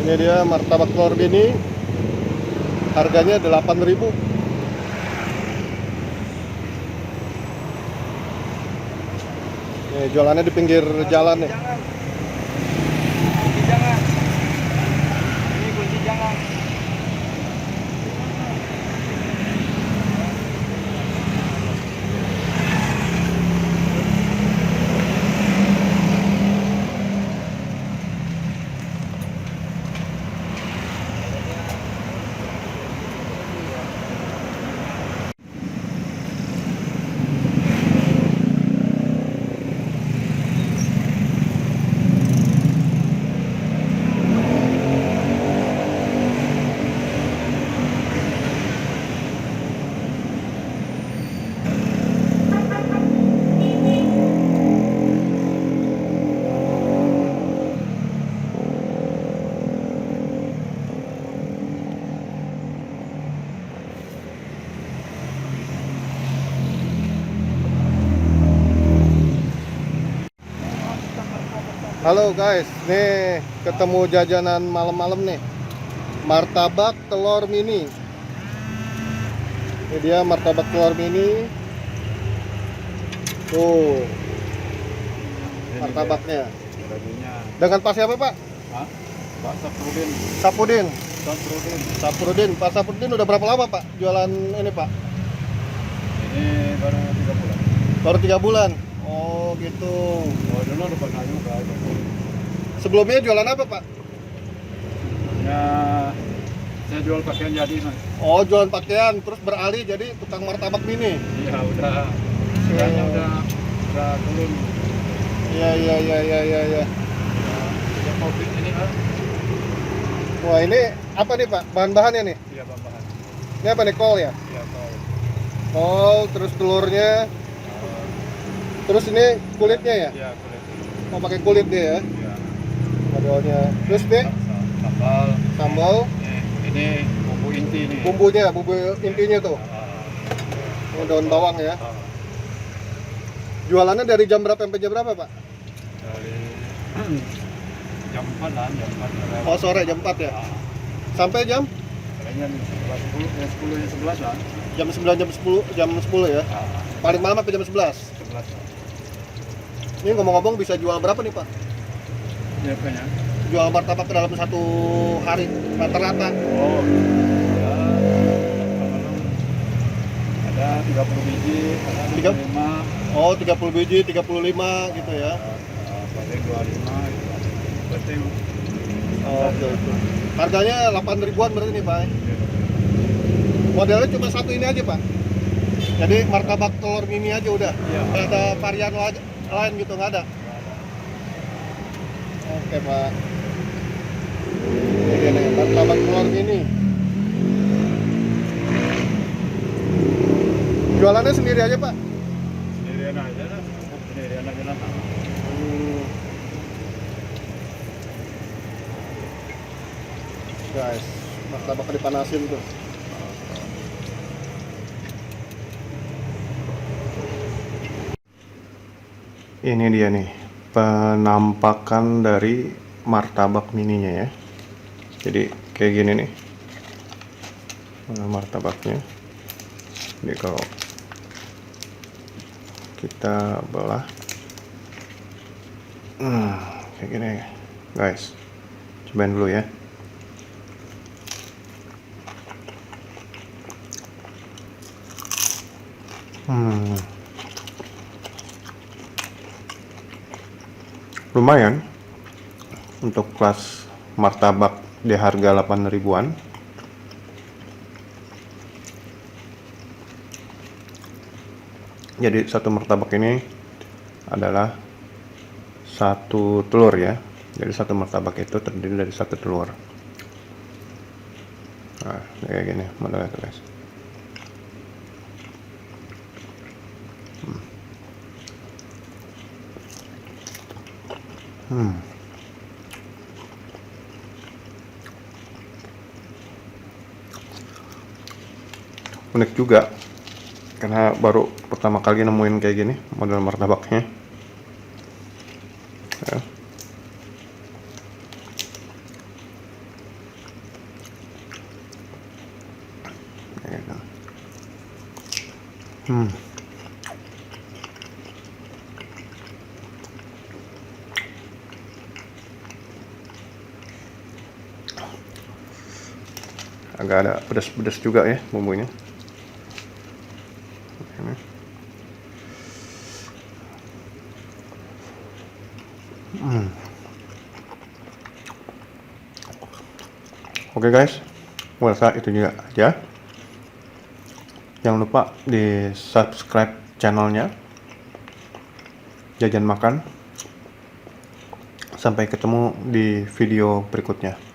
Ini dia martabak telur mini. Harganya 8.000. Nih, jualannya di pinggir jalan nih. Jangan. Kunci jangan. Ini kunci jangan. Halo guys, nih ketemu jajanan malam-malam nih. Martabak telur mini. Ini dia martabak telur mini. Tuh, martabaknya. Dengan Pak siapa Pak? Hah? Pak Saprudin. Sapudin. Saprudin. Sapudin. Pak Sapudin udah berapa lama Pak jualan ini Pak? Ini baru 3 bulan. Baru 3 bulan. Oh gitu. Oh, dulu udah pernah juga. Sebelumnya jualan apa Pak? Ya, saya jual pakaian jadi, Mas. Oh, jualan pakaian, terus beralih jadi tukang martabak mini. Iya, udah. Sekarang udah turun. Iya. Ya, Covid ini kan. Wah, ini apa nih Pak? Bahan-bahannya nih? Iya, bahan. Ini apa nih, kol ya? Iya, kol. Kol, terus telurnya, terus ini kulitnya ya? Iya, kulit. Mau pakai kulit dia ya? Iya. Modelnya. Terus nih, Sambal. sambal, Ini bumbu inti nih. bumbunya, bumbu intinya tuh. Oh, daun bawang ya. Jualannya dari jam berapa sampai jam berapa Pak? Dari jam 4 lah, jam 4. Oh, sore jam 4 ya? Sampai jam? Kayaknya 10 ya 11 lah. Jam 9, jam 10 ya? Paling malam sampai jam 11? 11 lah. Ini ngomong-ngomong bisa jual berapa nih Pak? Ya, kayaknya. Jual martabak dalam satu hari rata-rata? Oh, ya. Ada 30 biji, ada 25. Oh, 30 biji, 35 gitu ya? Paling 25 gitu. Penting. Oh, oke. Harganya 8 ribuan berarti nih Pak? Modelnya cuma satu ini aja Pak? Jadi martabak telur mini aja udah? Iya. Nggak ada varian lain gitu, nggak ada? Oke Pak. Ini nih, martabak telur mini. Jualannya sendiri aja Pak? Sendirian aja lah. Sendirian aja lah. Guys, martabak dipanasin tuh. Ini dia nih penampakan dari martabak mininya ya. Jadi kayak gini nih martabaknya. Jadi kalau kita belah kayak gini guys, cobain dulu ya. Lumayan untuk kelas martabak di harga 8 ribuan. Jadi satu martabak ini adalah satu telur ya. Jadi satu martabak itu terdiri dari satu telur. Nah, kayak gini modelnya tuh guys. Unik juga karena baru pertama kali nemuin kayak gini model martabaknya ya. Agak ada pedas-pedas juga ya bumbunya. Ini. Oke guys, gua rasa itu juga aja. Jangan lupa di subscribe channelnya Jajan Makan. Sampai ketemu di video berikutnya.